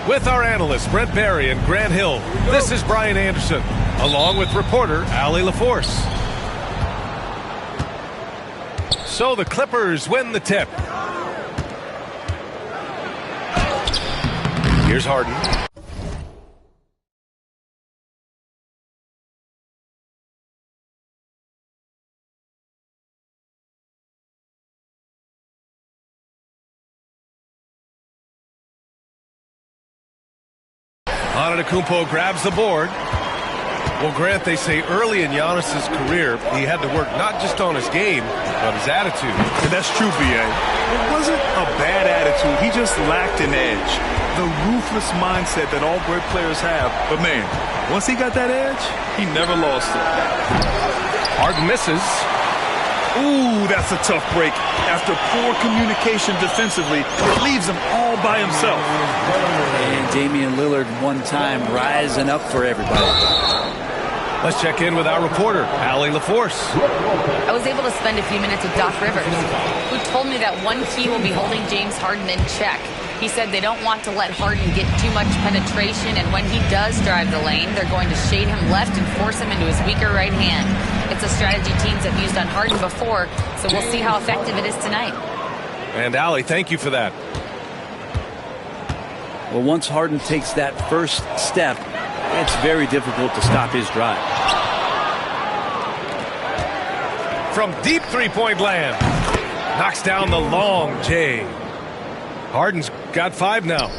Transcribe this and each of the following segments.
With our analysts Brent Barry and Grant Hill, this is Brian Anderson, along with reporter Allie LaForce. So the Clippers win the tip. Here's Harden. Antetokounmpo grabs the board. Well, Grant, they say early in Giannis's career, he had to work not just on his game, but his attitude. And that's true, B.A. It wasn't a bad attitude. He just lacked an edge. The ruthless mindset that all great players have. But, man, once he got that edge, he never lost it. Harden misses. Ooh, that's a tough break. After poor communication defensively, it leaves him all by himself. And Damian Lillard one time rising up for everybody. Let's check in with our reporter, Allie LaForce. I was able to spend a few minutes with Doc Rivers, who told me that one key will be holding James Harden in check. He said they don't want to let Harden get too much penetration, and when he does drive the lane, they're going to shade him left and force him into his weaker right hand. It's a strategy teams have used on Harden before, so we'll see how effective it is tonight. And Allie, thank you for that. Well, once Harden takes that first step, it's very difficult to stop his drive. From deep three-point land, knocks down the long J. Harden's got 5 now.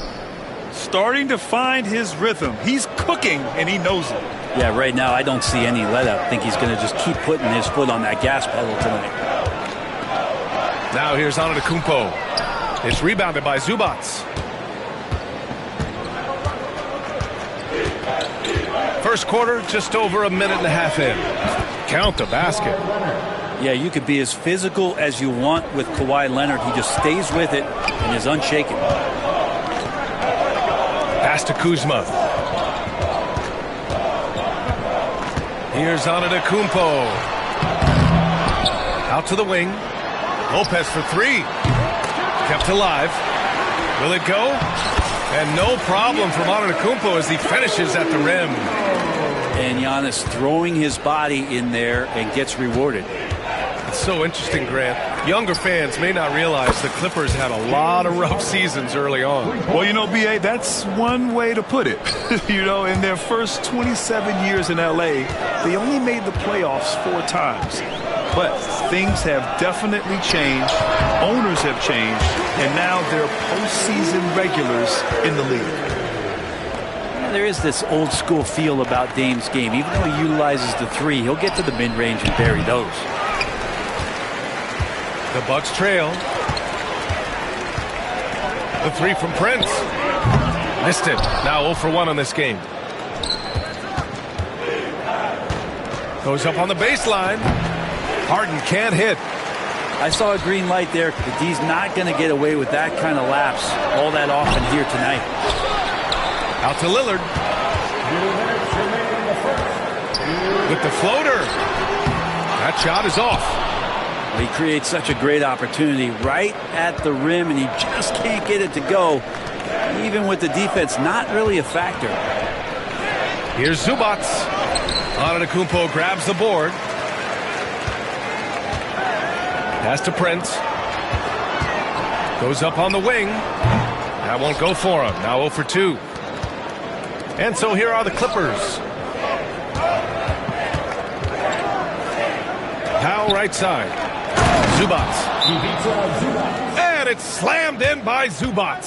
Starting to find his rhythm. He's cooking, and he knows it. Yeah, right now I don't see any let-up. I think he's going to just keep putting his foot on that gas pedal tonight. Now here's Antetokounmpo. It's rebounded by Zubac. First quarter, just over a minute and a half in. Count the basket. Yeah, you could be as physical as you want with Kawhi Leonard. He just stays with it and is unshaken. Pass to Kuzma. Here's Antetokounmpo. Out to the wing. Lopez for 3. Kept alive. Will it go? And no problem from Antetokounmpo as he finishes at the rim. And Giannis throwing his body in there and gets rewarded. It's so interesting, Grant. Younger fans may not realize the Clippers had a lot of rough seasons early on. Well, you know, B.A., that's one way to put it. You know, in their first 27 years in L.A., they only made the playoffs 4 times. But things have definitely changed. Owners have changed. And now they're postseason regulars in the league. There is this old school feel about Dame's game. Even though he utilizes the 3, he'll get to the mid-range and bury those. The Bucks trail. The 3 from Prince. Missed it. Now 0 for 1 on this game. Goes up on the baseline. Harden can't hit. I saw a green light there. But he's not going to get away with that kind of lapse all that often here tonight. Out to Lillard. With the floater. That shot is off. He creates such a great opportunity right at the rim, and he just can't get it to go. Even with the defense, not really a factor. Here's Zubac. Antetokounmpo grabs the board. Pass to Prince. Goes up on the wing. That won't go for him. Now 0 for 2. And so here are the Clippers. Powell right side. Zubac. And it's slammed in by Zubac.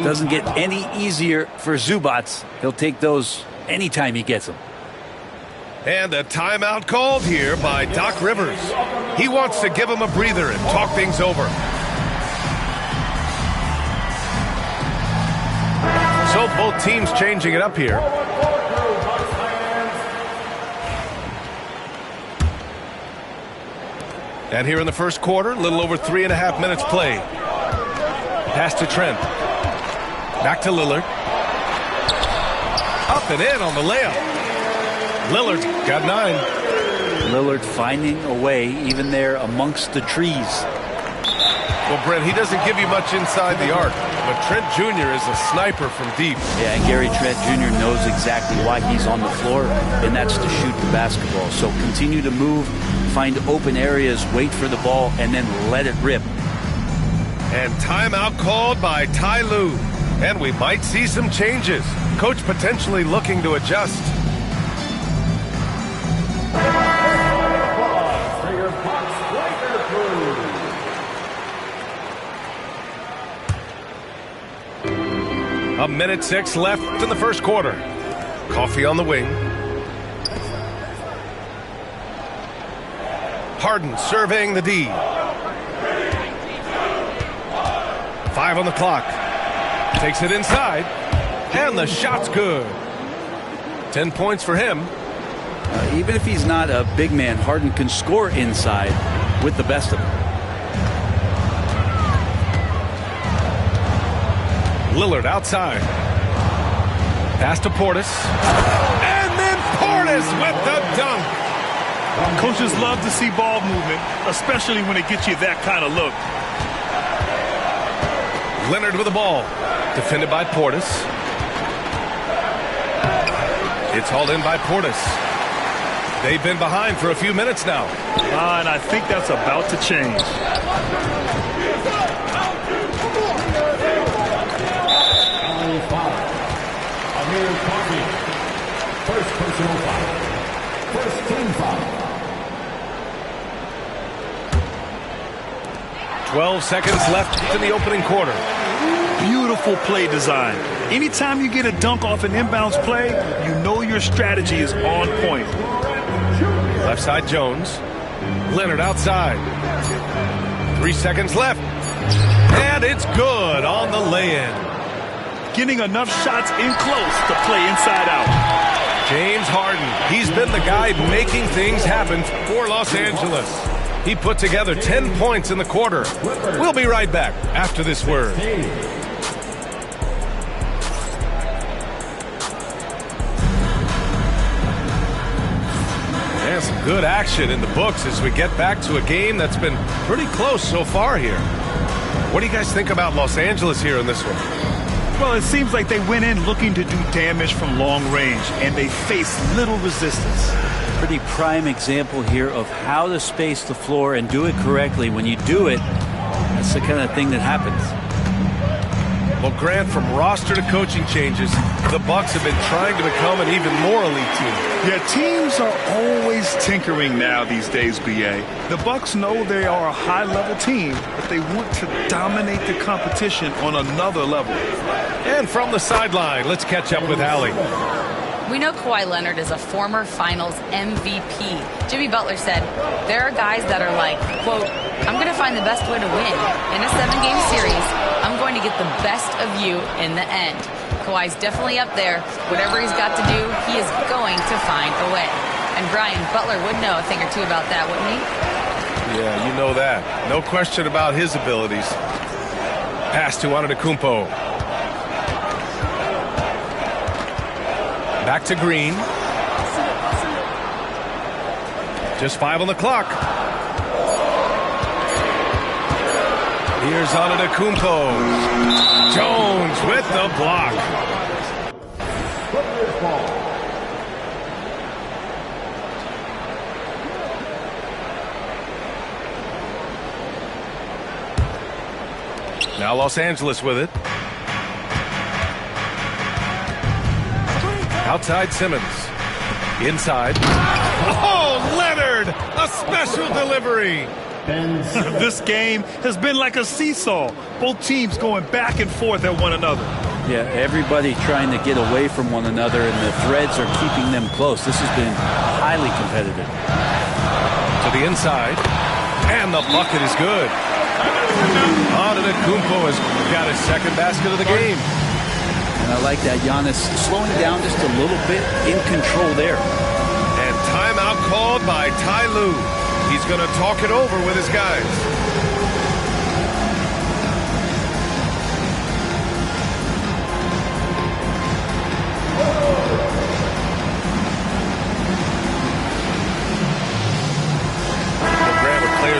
Doesn't get any easier for Zubac. He'll take those anytime he gets them. And a timeout called here by Doc Rivers. He wants to give him a breather and talk things over. So both teams changing it up here. And here in the first quarter, a little over 3.5 minutes played. Pass to Trent. Back to Lillard. Up and in on the layup. Lillard got 9. Lillard finding a way, even there amongst the trees. Well, Brent, he doesn't give you much inside the arc, but Trent Jr. is a sniper from deep. Yeah, and Gary Trent Jr. knows exactly why he's on the floor, and that's to shoot the basketball. So continue to move, find open areas, wait for the ball, and then let it rip. And timeout called by Ty Lue. And we might see some changes. Coach potentially looking to adjust. A minute 6 left in the first quarter. Coffee on the wing. Harden surveying the D. 5 on the clock. Takes it inside. And the shot's good. 10 points for him. Even if he's not a big man, Harden can score inside with the best of them. Lillard outside. Pass to Portis. And then Portis with the dunk. Coaches love to see ball movement, especially when it gets you that kind of look. Leonard with the ball. Defended by Portis. It's hauled in by Portis. They've been behind for a few minutes now. And I think that's about to change. First personal foul. First team foul. 12 seconds left in the opening quarter. Beautiful play design. Anytime you get a dunk off an inbounds play, you know your strategy is on point. Left side Jones. Leonard outside. 3 seconds left. And it's good on the lay-in. Getting enough shots in close to play inside out. James Harden. He's been the guy making things happen for Los Angeles. He put together 10 points in the quarter. We'll be right back after this word. And some good action in the books as we get back to a game that's been pretty close so far here. What do you guys think about Los Angeles here in this one? Well, it seems like they went in looking to do damage from long range, and they faced little resistance. Pretty prime example here of how to space the floor and do it correctly. When you do it, that's the kind of thing that happens. Well, Grant, from roster to coaching changes, the Bucks have been trying to become an even more elite team. Yeah, teams are always tinkering now these days, B.A. The Bucks know they are a high-level team, but they want to dominate the competition on another level. And from the sideline, let's catch up with Allie. We know Kawhi Leonard is a former Finals MVP. Jimmy Butler said, there are guys that are like, quote, I'm going to find the best way to win. In a 7-game series, I'm going to get the best of you in the end. Kawhi's definitely up there. Whatever he's got to do, he is going to find a way. And Brian, Butler would know a thing or two about that, wouldn't he? Yeah, you know that. No question about his abilities. Pass to Antetokounmpo. Back to Green. Just 5 on the clock. Here's Antetokounmpo. Jones with the block. Now Los Angeles with it. Outside Simmons. Inside. Oh, Leonard! A special delivery. This game has been like a seesaw. Both teams going back and forth at one another. Yeah, everybody trying to get away from one another, and the threads are keeping them close. This has been highly competitive. To the inside. And the bucket is good. Antetokounmpo has got his second basket of the game. And I like that. Giannis slowing down just a little bit, in control there. And timeout called by Ty Lue. He's going to talk it over with his guys.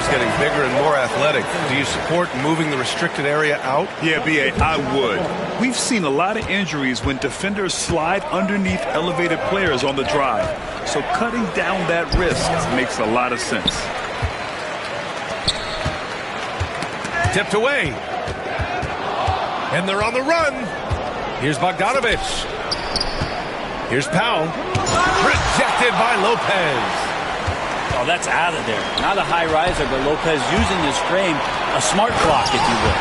is getting bigger and more athletic. Do you support moving the restricted area out? Yeah, B.A., I would. We've seen a lot of injuries when defenders slide underneath elevated players on the drive. So cutting down that risk makes a lot of sense. Tipped away. And they're on the run. Here's Bogdanovich. Here's Powell. Rejected by Lopez. Oh, that's out of there. Not a high riser, but Lopez using his frame, a smart clock, if you will.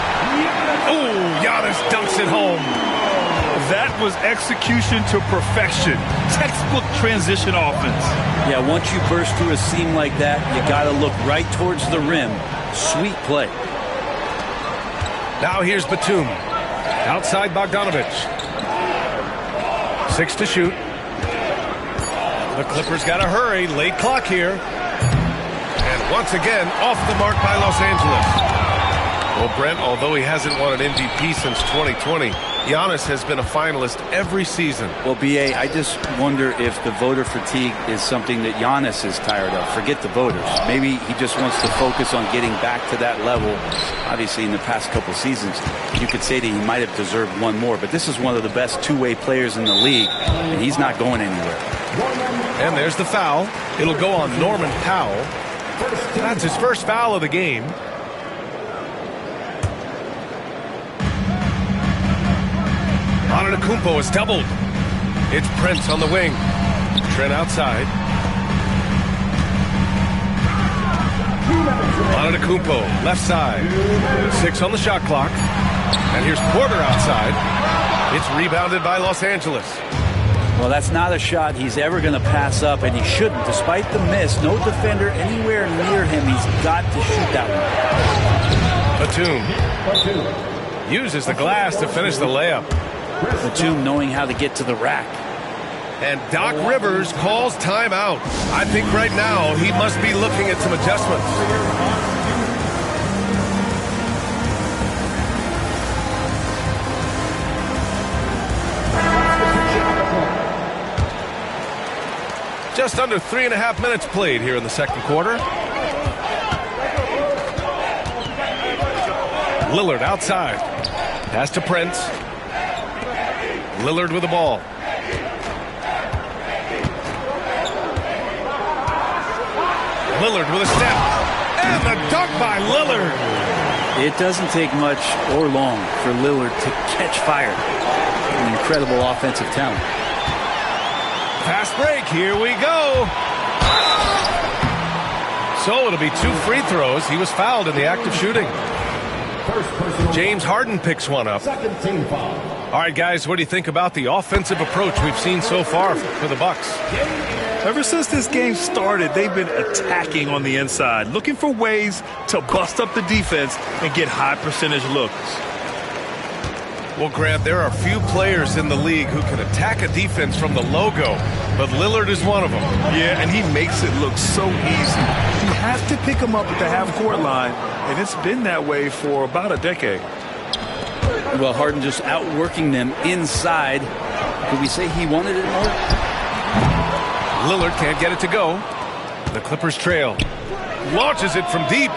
Oh, Giannis dunks it home. That was execution to perfection. Textbook transition offense. Yeah, once you burst through a seam like that, you got to look right towards the rim. Sweet play. Now here's Batum. Outside Bogdanovich. 6 to shoot. The Clippers got to hurry. Late clock here. And once again, off the mark by Los Angeles. Well, Brent, although he hasn't won an MVP since 2020, Giannis has been a finalist every season. Well, B.A., I just wonder if the voter fatigue is something that Giannis is tired of. Forget the voters. Maybe he just wants to focus on getting back to that level. Obviously, in the past couple seasons, you could say that he might have deserved one more. But this is one of the best two-way players in the league, and he's not going anywhere. And there's the foul. It'll go on Norman Powell. That's his first foul of the game. Antetokounmpo is doubled. It's Prince on the wing. Trent outside. Antetokounmpo, left side. 6 on the shot clock. And here's Porter outside. It's rebounded by Los Angeles. Well, that's not a shot he's ever going to pass up, and he shouldn't. Despite the miss, no defender anywhere near him. He's got to shoot that one. Batum uses the glass to finish the layup. Batum knowing how to get to the rack. And Doc Rivers calls timeout. I think right now he must be looking at some adjustments. Just under 3.5 minutes played here in the second quarter. Lillard outside. Pass to Prince. Lillard with the ball. Lillard with a step. And the dunk by Lillard. It doesn't take much or long for Lillard to catch fire. An incredible offensive talent. Fast break. Here we go. So it'll be 2 free throws. He was fouled in the act of shooting. James Harden picks one up. Second team foul. All right, guys, what do you think about the offensive approach we've seen so far for the Bucks? Ever since this game started, they've been attacking on the inside, looking for ways to bust up the defense and get high percentage looks. Well, Grant, there are few players in the league who can attack a defense from the logo, but Lillard is one of them. Yeah, and he makes it look so easy. You have to pick him up at the half-court line, and it's been that way for about a decade. Well, Harden just outworking them inside. Could we say he wanted it more? Lillard can't get it to go. The Clippers trail. Launches it from deep.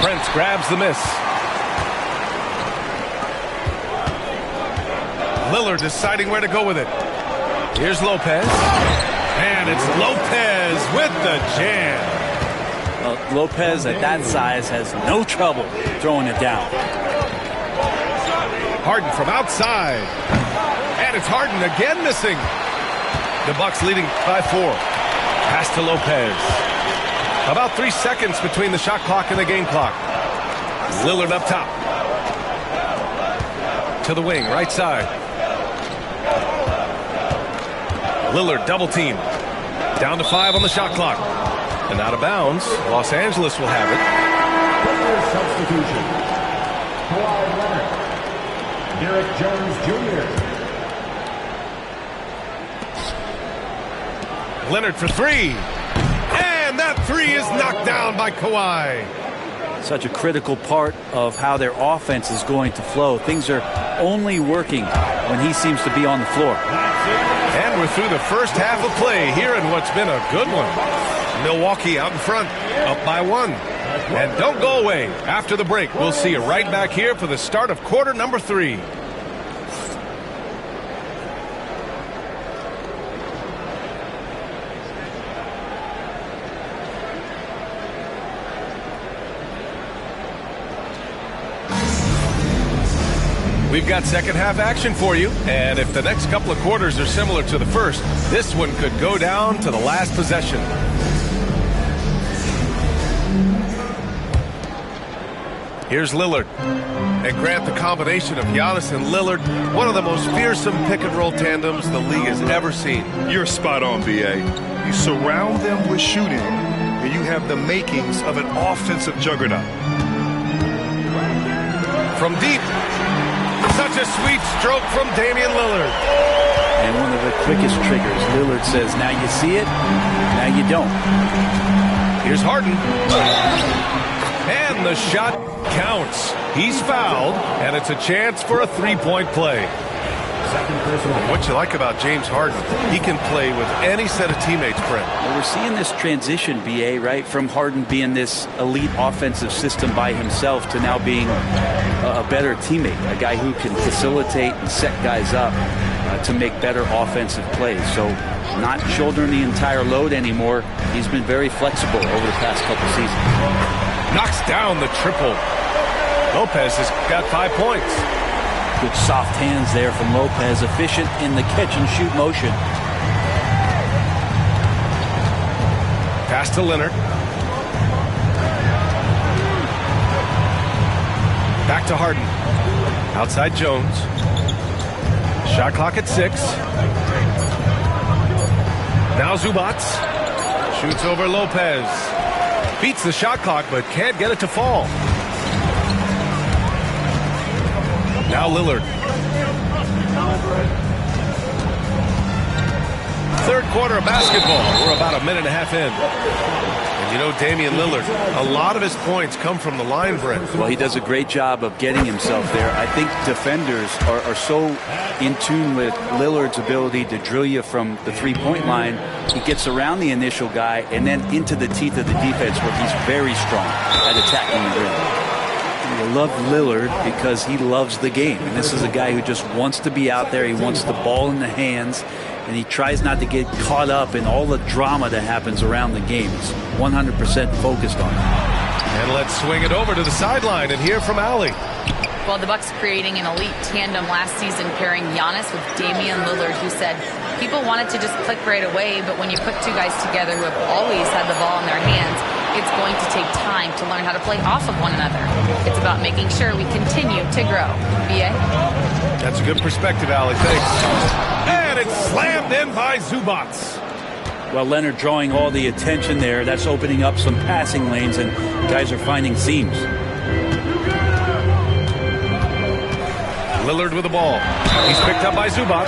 Prince grabs the miss. Lillard deciding where to go with it. Here's Lopez. And it's Lopez with the jam. Well, Lopez at that size has no trouble throwing it down. Harden from outside. And it's Harden again missing. The Bucks leading by 4. Pass to Lopez. About 3 seconds between the shot clock and the game clock. Lillard up top. To the wing, right side. Lillard double team. Down to 5 on the shot clock. And out of bounds. Los Angeles will have it. Substitution. Kawhi Leonard. Derek Jones Jr. Leonard for 3. And that 3 is knocked down by Kawhi. Such a critical part of how their offense is going to flow. Things are only working when he seems to be on the floor. And we're through the first half of play here in what's been a good one. Milwaukee out in front, up by 1. And don't go away. After the break, we'll see you right back here for the start of quarter number 3. We've got second half action for you, and if the next couple of quarters are similar to the first, this one could go down to the last possession. Here's Lillard. And Grant, the combination of Giannis and Lillard, one of the most fearsome pick-and-roll tandems the league has ever seen. You're spot on, B.A. You surround them with shooting, and you have the makings of an offensive juggernaut. From deep, such a sweet stroke from Damian Lillard. And one of the quickest triggers. Lillard says, now you see it, now you don't. Here's Harden. And the shot counts. He's fouled, and it's a chance for a three-point play. What you like about James Harden, he can play with any set of teammates, Brent. Well, we're seeing this transition, B.A., right, from Harden being this elite offensive system by himself to now being a better teammate, a guy who can facilitate and set guys up to make better offensive plays. So not shouldering the entire load anymore. He's been very flexible over the past couple seasons. Knocks down the triple. Lopez has got 5 points. Good soft hands there from Lopez, efficient in the catch-and-shoot motion. Pass to Leonard. Back to Harden. Outside Jones. Shot clock at 6. Now Zubac. Shoots over Lopez. Beats the shot clock, but can't get it to fall. Now Lillard. Third quarter of basketball. We're about a minute and a half in. And you know, Damian Lillard, a lot of his points come from the line, Brent. Well, he does a great job of getting himself there. I think defenders are so in tune with Lillard's ability to drill you from the three-point line. He gets around the initial guy and then into the teeth of the defense where he's very strong at attacking the rim. You love Lillard because he loves the game. And this is a guy who just wants to be out there. He wants the ball in the hands. And he tries not to get caught up in all the drama that happens around the game. He's 100% focused on it. And let's swing it over to the sideline and hear from Allie. Well, the Bucks creating an elite tandem last season pairing Giannis with Damian Lillard, who said people wanted to just click right away, but when you put two guys together who have always had the ball in their hands, it's going to take time to learn how to play off of one another. It's about making sure we continue to grow. B.A.? That's a good perspective, Allie. Thanks. And it's slammed in by Zubac. Well, Leonard drawing all the attention there. That's opening up some passing lanes, and guys are finding seams. Lillard with the ball. He's picked up by Zubac.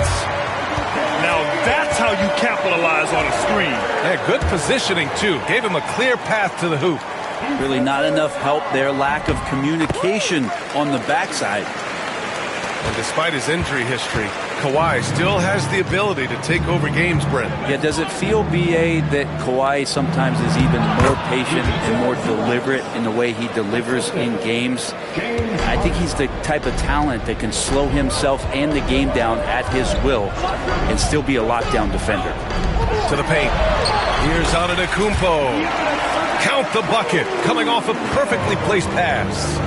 Now that's how you capitalize on a screen. Yeah, good positioning, too. Gave him a clear path to the hoop. Really not enough help there. Lack of communication on the backside. And despite his injury history, Kawhi still has the ability to take over games, Brent. Yeah, does it feel, B.A., that Kawhi sometimes is even more patient and more deliberate in the way he delivers in games? I think he's the type of talent that can slow himself and the game down at his will and still be a lockdown defender. To the paint. Here's Antetokounmpo. Count the bucket, coming off a perfectly placed pass.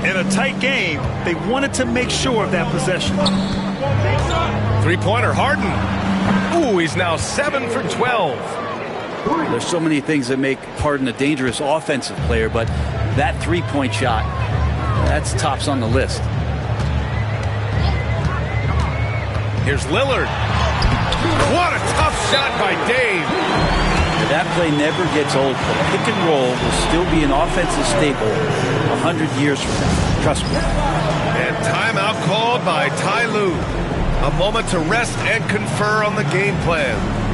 In a tight game, they wanted to make sure of that possession. Three-pointer, Harden. Ooh, he's now 7 for 12. There's so many things that make Harden a dangerous offensive player, but that three-point shot, that's tops on the list. Here's Lillard. What a tough shot by Dave. That play never gets old. The pick and roll will still be an offensive staple 100 years from now. Trust me. And timeout called by Ty Lue. A moment to rest and confer on the game plan.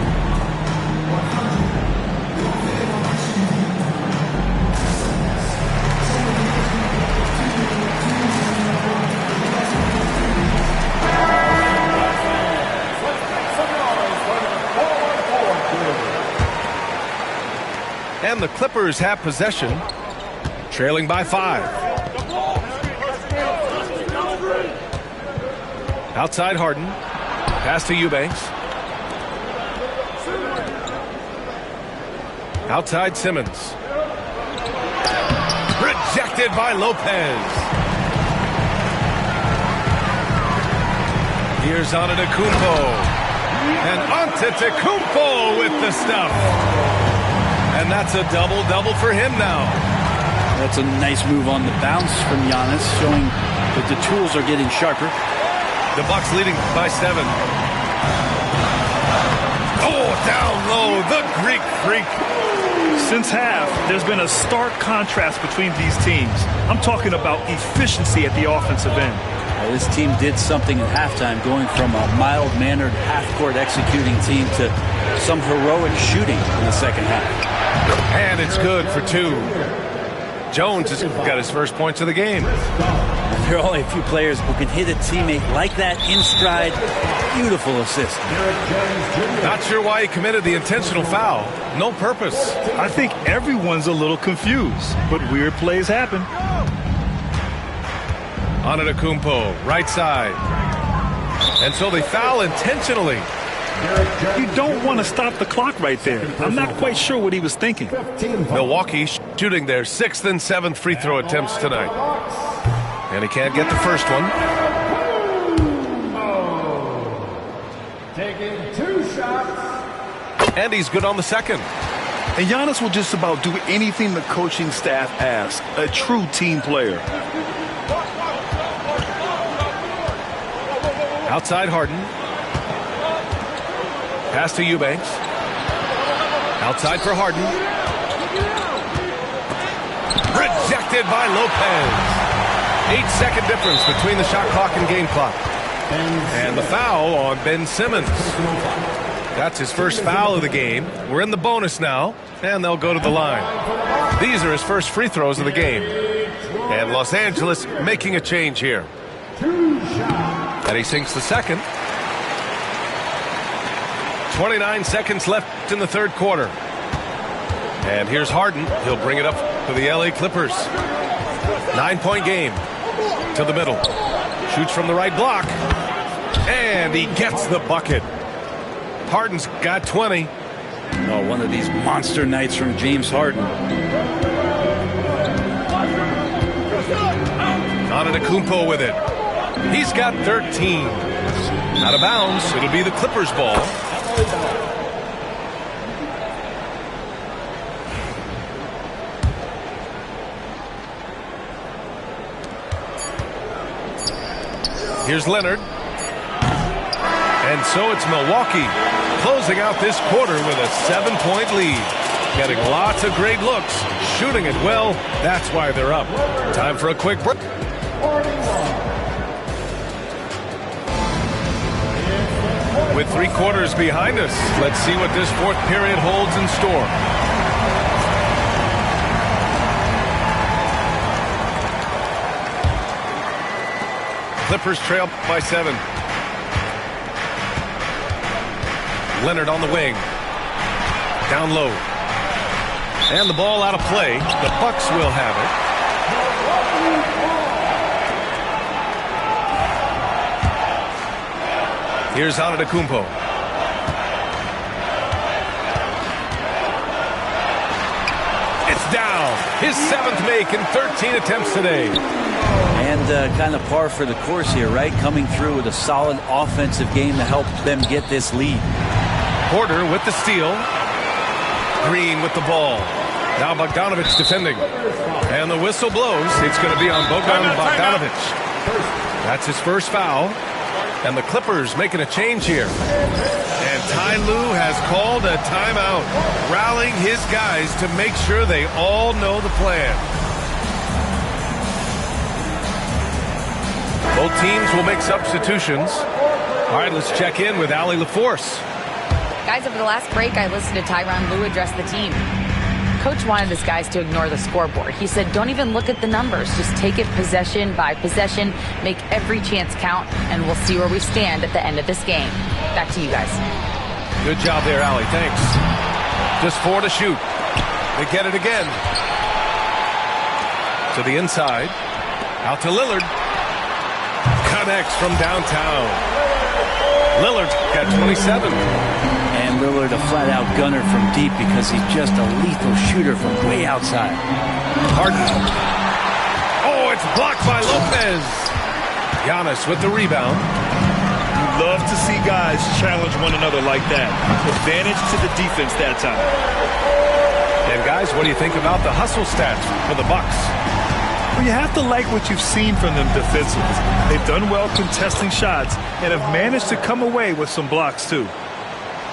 And the Clippers have possession. Trailing by 5. Outside Harden. Pass to Eubanks. Outside Simmons. Rejected by Lopez. Here's Antetokounmpo. And Antetokounmpo with the stuff. And that's a double-double for him now. That's a nice move on the bounce from Giannis, showing that the tools are getting sharper. The Bucks leading by 7. Oh, down low, the Greek freak. Since half, there's been a stark contrast between these teams. I'm talking about efficiency at the offensive end. Well, this team did something at halftime, going from a mild-mannered half-court executing team to some heroic shooting in the second half. And it's good for 2. Jones has got his first points of the game. There are only a few players who can hit a teammate like that in stride. Beautiful assist. Not sure why he committed the intentional foul. No purpose. I think everyone's a little confused, but weird plays happen. Antetokounmpo, right side. And so they foul intentionally. You don't want to stop the clock right there. I'm not quite sure what he was thinking. Milwaukee shooting their 6th and 7th free throw attempts tonight. And he can't get the first one. Taking 2 shots. And he's good on the second. And Giannis will just about do anything the coaching staff asks. A true team player. Outside Harden. Pass to Eubanks. Outside for Harden. Rejected by Lopez. 8-second difference between the shot clock and game clock. And the foul on Ben Simmons. That's his first foul of the game. We're in the bonus now, and they'll go to the line. These are his first free throws of the game. And Los Angeles making a change here. And he sinks the second. 29 seconds left in the third quarter. And here's Harden. He'll bring it up to the LA Clippers. 9-point game. To the middle. Shoots from the right block. And he gets the bucket. Harden's got 20. Oh, one of these monster nights from James Harden. Antetokounmpo with it. He's got 13. Out of bounds. It'll be the Clippers' ball. Here's Leonard. And so it's Milwaukee closing out this quarter with a 7-point lead. Getting lots of great looks, shooting it well. That's why they're up. Time for a quick break. With 3 quarters behind us, let's see what this fourth period holds in store. Clippers trail by 7. Leonard on the wing. Down low. And the ball out of play. The Bucks will have it. Here's Antetokounmpo. It's down. His 7th make in 13 attempts today. And kind of par for the course here, right? Coming through with a solid offensive game to help them get this lead. Porter with the steal. Green with the ball. Now Bogdanovic defending. And the whistle blows. It's going to be on Bogdanovic. That's his first foul. And the Clippers making a change here. And Ty Lue has called a timeout, rallying his guys to make sure they all know the plan. Both teams will make substitutions. All right, let's check in with Allie LaForce. Guys, over the last break, I listened to Tyronn Lue address the team. Coach wanted his guys to ignore the scoreboard. He said, don't even look at the numbers. Just take it possession by possession, make every chance count, and we'll see where we stand at the end of this game. Back to you guys. Good job there, Allie. Thanks. Just 4 to shoot. They get it again. To the inside. Out to Lillard. Connects from downtown. Lillard got 27. And Lillard a flat-out gunner from deep because he's just a lethal shooter from way outside. Harden. Oh, it's blocked by Lopez. Giannis with the rebound. You love to see guys challenge one another like that. Advantage to the defense that time. And guys, what do you think about the hustle stats for the Bucks? Well, you have to like what you've seen from them defensively. They've done well contesting shots and have managed to come away with some blocks too.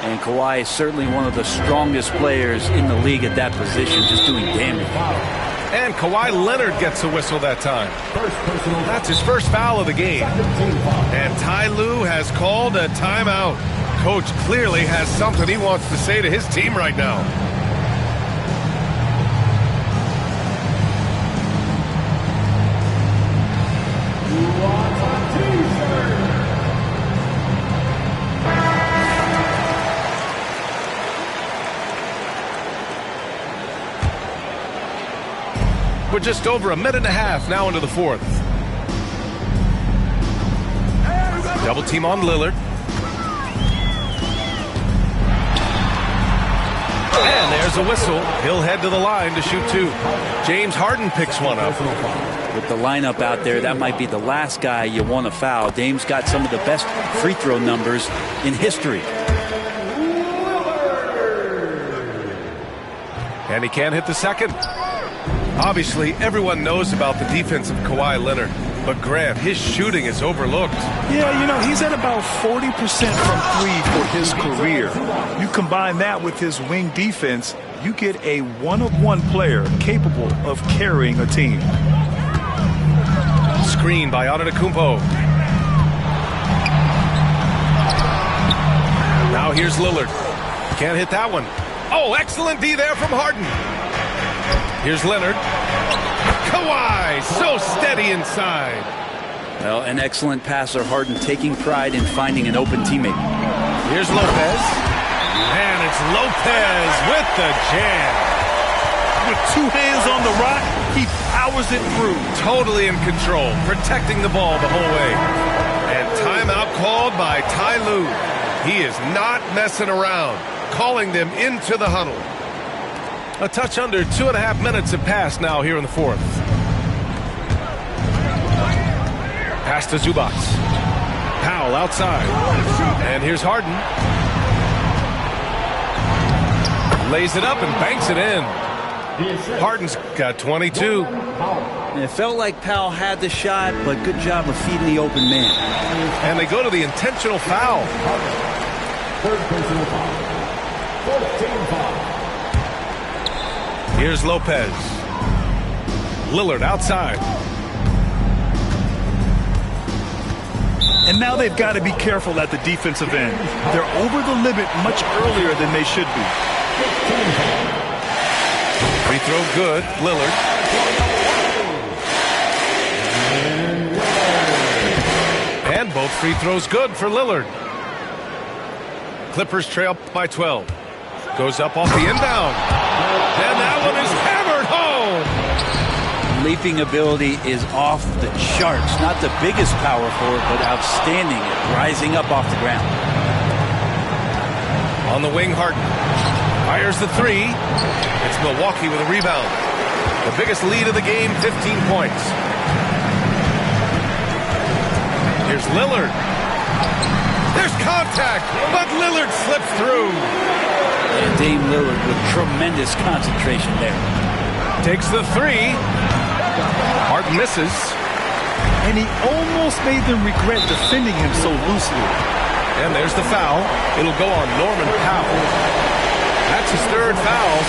And Kawhi is certainly one of the strongest players in the league at that position, just doing damage. And Kawhi Leonard gets a whistle that time. That's his first foul of the game. And Ty Lue has called a timeout. Coach clearly has something he wants to say to his team right now. We're just over a minute and a half now into the fourth. Double team on Lillard. And there's a whistle. He'll head to the line to shoot two. James Harden picks one up. With the lineup out there, that might be the last guy you want to foul. Dame's got some of the best free throw numbers in history. And he can't hit the second. Obviously, everyone knows about the defense of Kawhi Leonard, but Grant, his shooting is overlooked. Yeah, you know, he's at about 40% from three for his career. You combine that with his wing defense, you get a one-of-one player capable of carrying a team. Screen by Antetokounmpo. Now here's Lillard. Can't hit that one. Oh, excellent D there from Harden. Here's Leonard. Kawhi, so steady inside. Well, an excellent passer, Harden taking pride in finding an open teammate. Here's Lopez. And it's Lopez with the jam. With two hands on the rock, he powers it through. Totally in control, protecting the ball the whole way. And timeout called by Ty Lue. He is not messing around, calling them into the huddle. A touch under 2.5 minutes have passed now here in the fourth. Pass to Zubac. Powell outside. And here's Harden. Lays it up and banks it in. Harden's got 22. And it felt like Powell had the shot, but good job of feeding the open man. And they go to the intentional foul. Third personal foul. 14 foul. Here's Lopez. Lillard outside. And now they've got to be careful at the defensive end. They're over the limit much earlier than they should be. Free throw good. Lillard. And both free throws good for Lillard. Clippers trail by 12. Goes up off the inbound. And that one is hammered home. Leaping ability is off the charts. Not the biggest power forward, but outstanding at rising up off the ground. On the wing, Harden fires the three. It's Milwaukee with a rebound. The biggest lead of the game, 15 points. Here's Lillard. There's contact, but Lillard slips through. And Dame Lillard with tremendous concentration there. Takes the three. Harden misses. And he almost made them regret defending him so loosely. And there's the foul. It'll go on Norman Powell. That's his third foul.